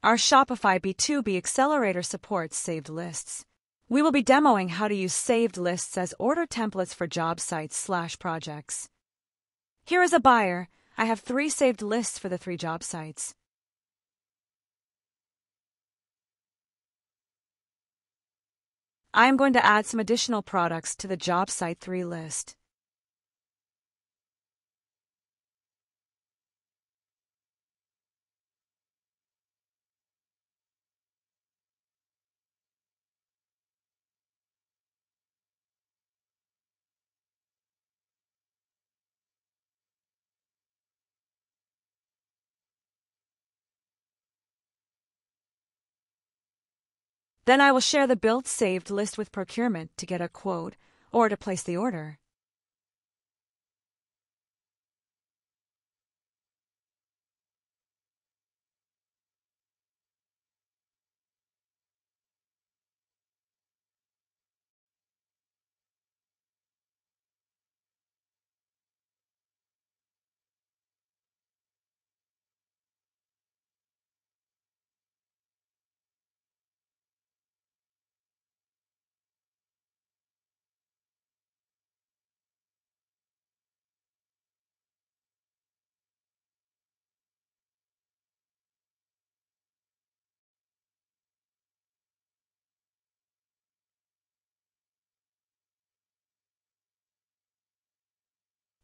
Our Shopify B2B accelerator supports saved lists. We will be demoing how to use saved lists as order templates for job sites/projects. Here is a buyer. I have 3 saved lists for the 3 job sites. I am going to add some additional products to the job site 3 list. Then I will share the built saved list with procurement to get a quote or to place the order.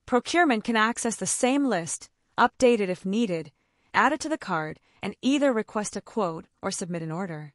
Procurement can access the same list, update it if needed, add it to the cart, and either request a quote or submit an order.